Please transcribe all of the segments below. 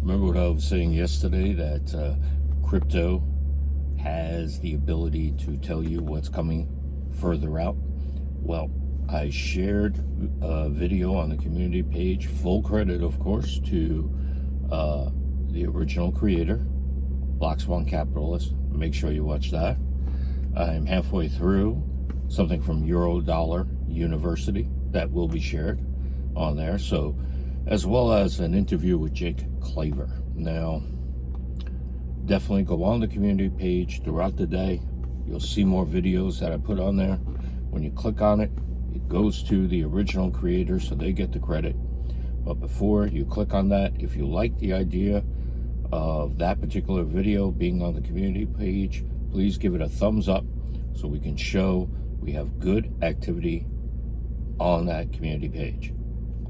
Remember what I was saying yesterday, that crypto has the ability to tell you what's coming further out? Well, I shared a video on the community page, full credit, of course, to the original creator, Black Swan Capitalist. Make sure you watch that. I'm halfway through something from Eurodollar University that will be shared on there. So, as well as an interview with Jake Claver. Now, definitely go on the community page throughout the day. You'll see more videos that I put on there. When you click on it, it goes to the original creator, so they get the credit. But before you click on that, if you like the idea of that particular video being on the community page, please give it a thumbs up so we can show we have good activity on that community page.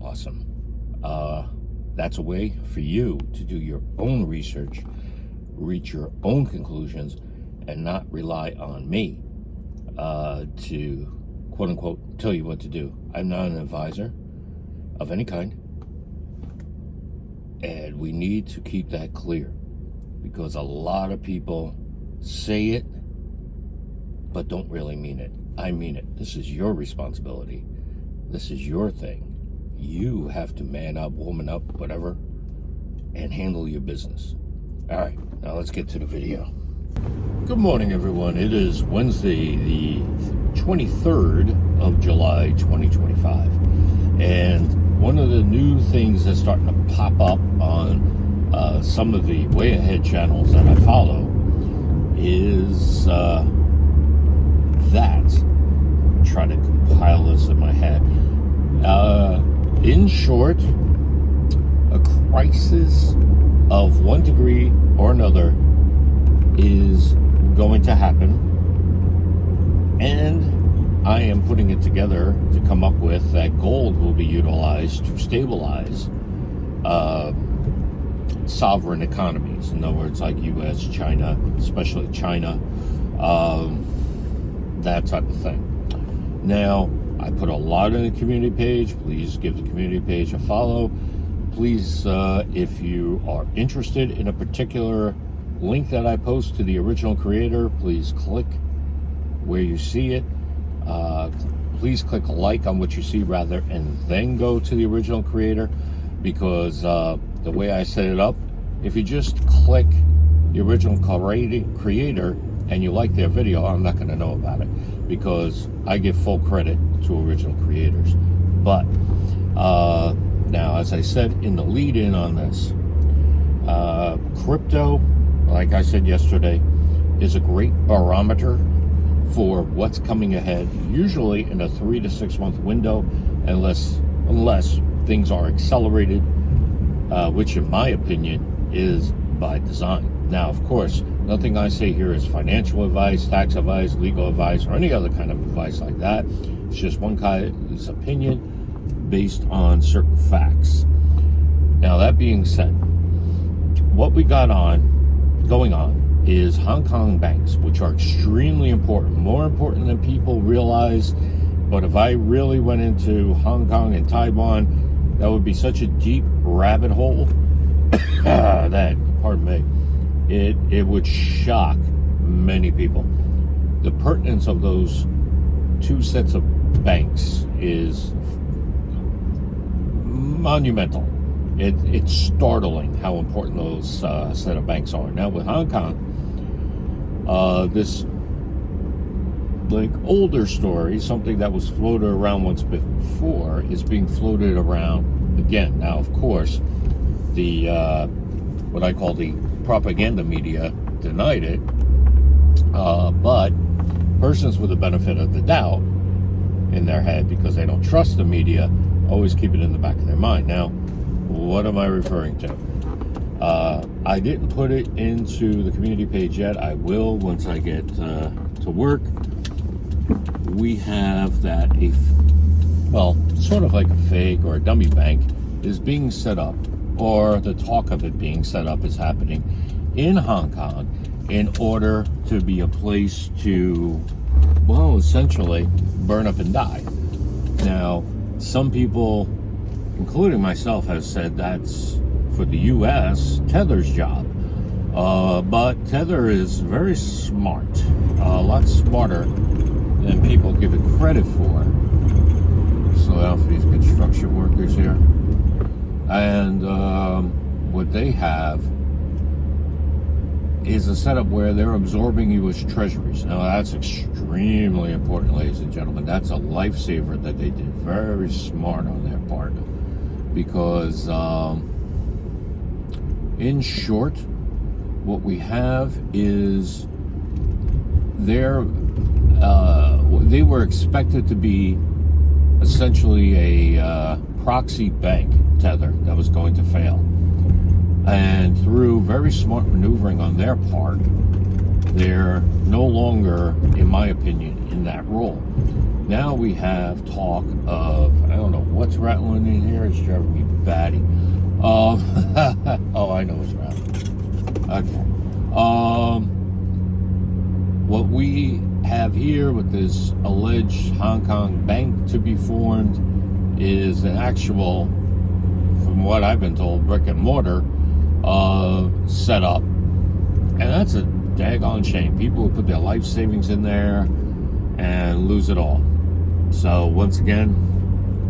Awesome. That's a way for you to do your own research, reach your own conclusions, and not rely on me to, quote unquote, tell you what to do. I'm not an advisor of any kind. And we need to keep that clear, because a lot of people say it, but don't really mean it. I mean it. This is your responsibility. This is your thing. You have to man up, woman up, whatever, and handle your business. All right, now let's get to the video. Good morning, everyone. It is Wednesday, the 23rd of July, 2025. And one of the new things that's starting to pop up on some of the way ahead channels that I follow is that. Try to compile this in my head. In short, a crisis of one degree or another is going to happen, and I am putting it together to come up with that gold will be utilized to stabilize sovereign economies. In other words, like US, China, especially China, that type of thing. Now, I put a lot in the community page. Please give the community page a follow. Please, if you are interested in a particular link that I post to the original creator, please click where you see it. Please click like on what you see rather, and then go to the original creator, because the way I set it up, if you just click the original creator and you like their video, I'm not going to know about it, because I give full credit to original creators. But now, as I said in the lead-in on this, crypto, like I said yesterday, is a great barometer for what's coming ahead, usually in a 3 to 6 month window, unless things are accelerated, which in my opinion is by design. Now, of course, nothing I say here is financial advice, tax advice, legal advice, or any other kind of advice like that. It's just one guy's opinion based on certain facts. Now, that being said, what we got going on is Hong Kong banks, which are extremely important, more important than people realize. But if I really went into Hong Kong and Taiwan, that would be such a deep rabbit hole that, pardon me, it would shock many people. The pertinence of those two sets of banks is monumental. It's startling how important those set of banks are. Now, with Hong Kong, this like older story, something that was floated around once before, is being floated around again. Now, of course, the what I call the propaganda media denied it, but persons with the benefit of the doubt in their head, because they don't trust the media, always keep it in the back of their mind. Now, what am I referring to? I didn't put it into the community page yet. I will once I get to work. We have that sort of like a fake or a dummy bank is being set up, or the talk of it being set up is happening in Hong Kong in order to be a place to, well, essentially burn up and die. Now, some people, including myself, have said that's for the U.S. Tether's job. But Tether is very smart, a lot smarter than people give it credit for. Slow down for these construction workers here. And what they have is a setup where they're absorbing U.S. treasuries. Now, that's extremely important, ladies and gentlemen. That's a lifesaver that they did. Very smart on their part. Because, in short, what we have is they were expected to be essentially a proxy bank, Tether, that was going to fail. And through very smart maneuvering on their part, they're no longer, in my opinion, in that role. Now we have talk of, I don't know what's rattling in here, it's driving me batty. Oh, I know what's rattling. Okay. What we have here with this alleged Hong Kong bank to be formed is an actual, from what I've been told, brick and mortar set up. And that's a daggone shame. People who put their life savings in there and lose it all. So once again,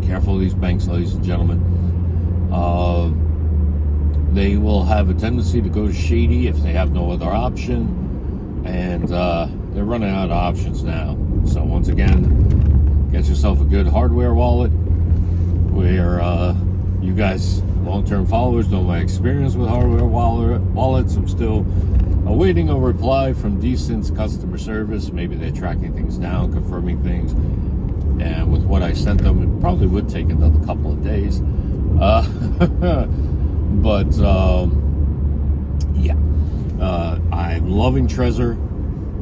careful of these banks, ladies and gentlemen. They will have a tendency to go shady if they have no other option. And they're running out of options now. So once again, get yourself a good hardware wallet where you guys, long-term followers, know my experience with hardware wallets. I'm still awaiting a reply from Decent's customer service. Maybe they're tracking things down, confirming things. And with what I sent them, it probably would take another couple of days. But yeah, I'm loving Trezor.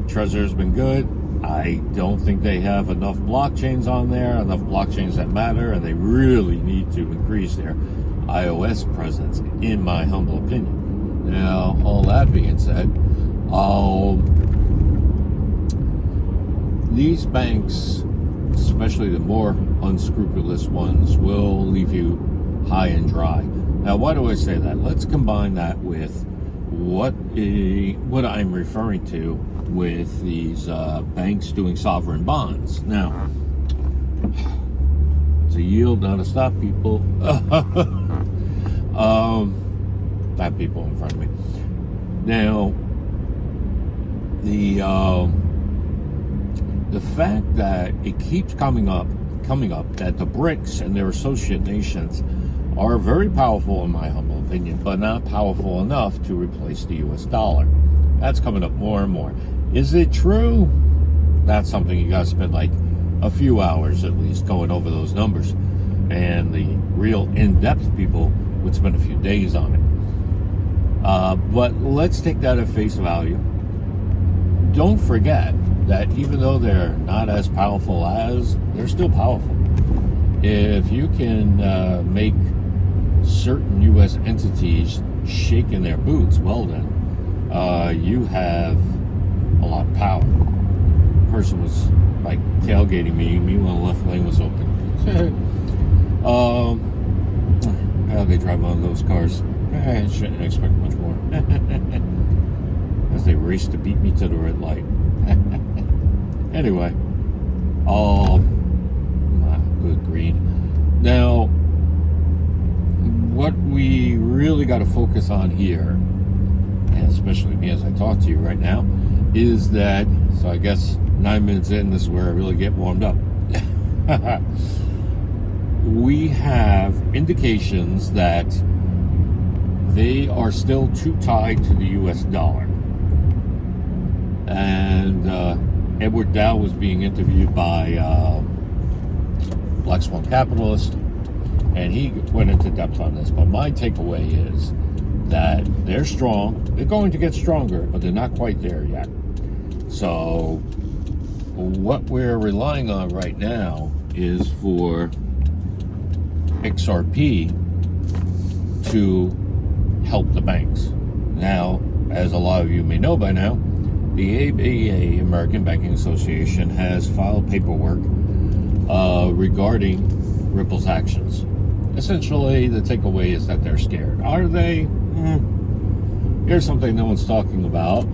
Trezor's been good. I don't think they have enough blockchains on there, enough blockchains that matter, and they really need to increase their iOS presence, in my humble opinion. Now, all that being said, these banks, especially the more unscrupulous ones, will leave you high and dry. Now, why do I say that? Let's combine that with what I'm referring to with these banks doing sovereign bonds. Now, it's a yield, not a stop, people. Not people in front of me. Now, the fact that it keeps coming up that the Brics and their associate nations are very powerful, in my humble opinion, but not powerful enough to replace the US dollar. That's coming up more and more. Is it true? That's something you gotta spend like a few hours at least going over those numbers. And the real in-depth people would spend a few days on it. But let's take that at face value. Don't forget that even though they're not as powerful as, they're still powerful. If you can make certain U.S. entities shake in their boots, well then, you have a lot of power. The person was like tailgating me, meanwhile the left lane was open. How they drive on those cars? I shouldn't expect much more. As they race to beat me to the red light. Anyway, good grief. Now, what we really got to focus on here, and especially me as I talk to you right now, is that, so I guess 9 minutes in, this is where I really get warmed up. We have indications that they are still too tied to the US dollar. And Edward Dow was being interviewed by Black Swan Capitalist, and he went into depth on this. But my takeaway is that they're strong. They're going to get stronger, but they're not quite there yet. So what we're relying on right now is for XRP to help the banks. Now, as a lot of you may know by now, the ABA, American Banking Association, has filed paperwork regarding Ripple's actions. essentially the takeaway is that they're scared. Are they? Here's something no one's talking about.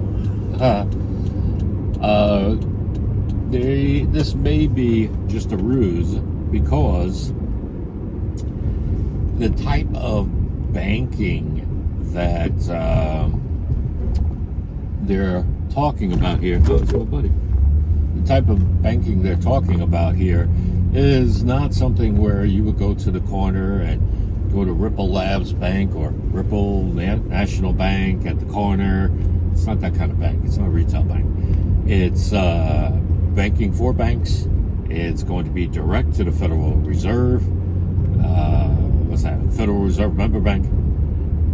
This may be just a ruse, because the type of banking that they're talking about here, oh, it's my buddy. The type of banking they're talking about here is not something where you would go to the corner and go to Ripple Labs Bank or Ripple National Bank at the corner. It's not that kind of bank. It's not a retail bank. It's banking for banks. It's going to be direct to the Federal Reserve. What's that? Federal Reserve member bank.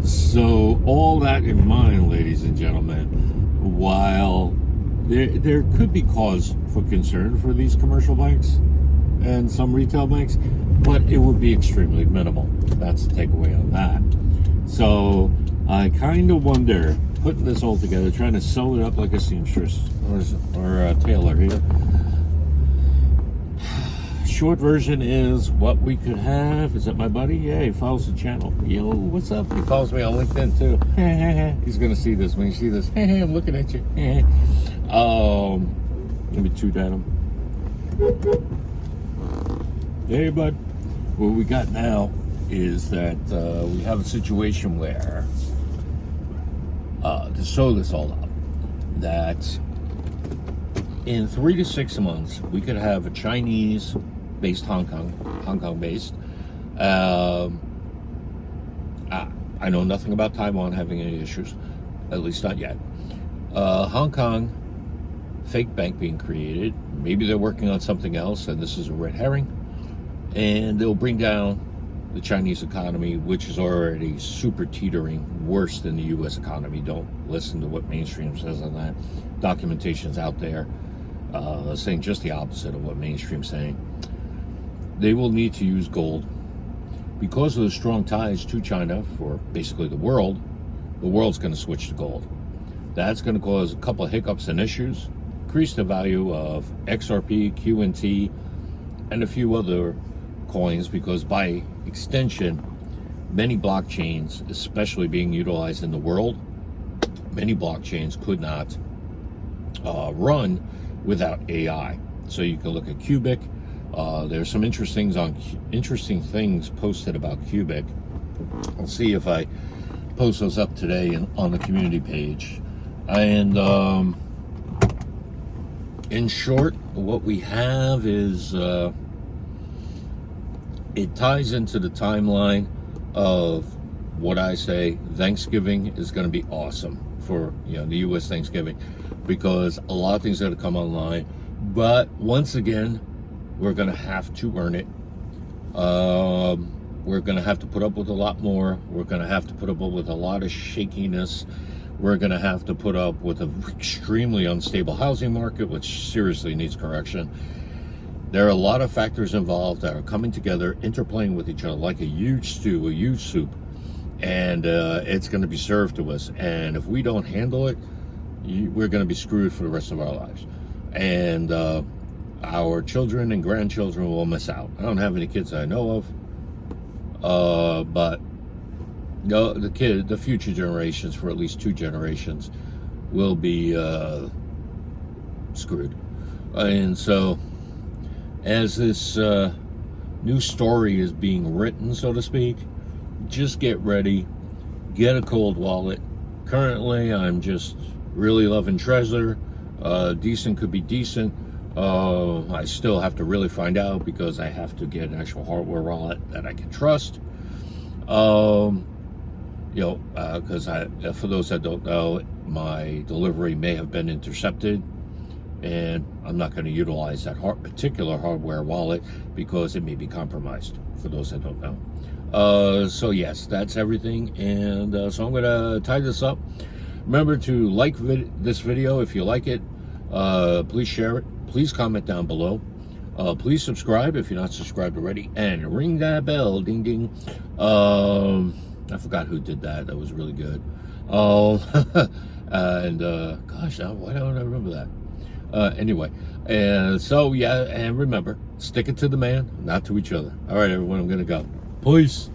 So all that in mind, ladies and gentlemen, while there could be cause for concern for these commercial banks and some retail banks, but it would be extremely minimal. That's the takeaway on that. So I kind of wonder, putting this all together, trying to sew it up like a seamstress or a tailor here. Short version is what we could have. Is that my buddy? Yeah, he follows the channel. Yo, what's up? He follows me on LinkedIn too. He's gonna see this. When you see this, I'm looking at you. Let me toot at him. Hey, bud. What we got now is that we have a situation where, to sew this all up, that in 3 to 6 months, we could have a Chinese-based Hong Kong-based. I know nothing about Taiwan having any issues, at least not yet. Hong Kong fake bank being created. Maybe they're working on something else, and this is a red herring. And they'll bring down the Chinese economy, which is already super teetering, worse than the U.S. economy. Don't listen to what mainstream says on that. Documentation's out there saying just the opposite of what mainstream's saying. They will need to use gold. Because of the strong ties to China for basically the world's going to switch to gold. That's going to cause a couple of hiccups and issues, increase the value of XRP, QNT, and a few other coins, because by extension, many blockchains, especially being utilized in the world, many blockchains could not run without AI. So you can look at Cubic. There's some interesting things posted about Cubic. I'll see if I post those up today on the community page. And in short, what we have is it ties into the timeline of what I say. Thanksgiving is going to be awesome for the U.S. Thanksgiving, because a lot of things are going to come online. But once again, we're going to have to earn it. We're going to have to put up with a lot more. We're going to have to put up with a lot of shakiness. We're going to have to put up with an extremely unstable housing market, which seriously needs correction. There are a lot of factors involved that are coming together, interplaying with each other like a huge stew, a huge soup. And it's going to be served to us. And if we don't handle it, we're going to be screwed for the rest of our lives. And our children and grandchildren will miss out. I don't have any kids I know of, but the future generations, for at least 2 generations, will be screwed. And so, as this new story is being written, so to speak, just get ready, get a cold wallet. Currently, I'm just really loving Trezor. Decent could be decent. I still have to really find out, because I have to get an actual hardware wallet that I can trust. Because for those that don't know, my delivery may have been intercepted, and I'm not going to utilize that particular hardware wallet because it may be compromised, for those that don't know. So yes, that's everything, and so I'm going to tie this up. Remember to like this video if you like it. Please share it. Please comment down below. Please subscribe if you're not subscribed already, and ring that bell, ding ding. I forgot who did that. That was really good. And gosh, why don't I remember that? Anyway, and so yeah, and remember, stick it to the man, not to each other. All right, everyone, I'm gonna go. Peace.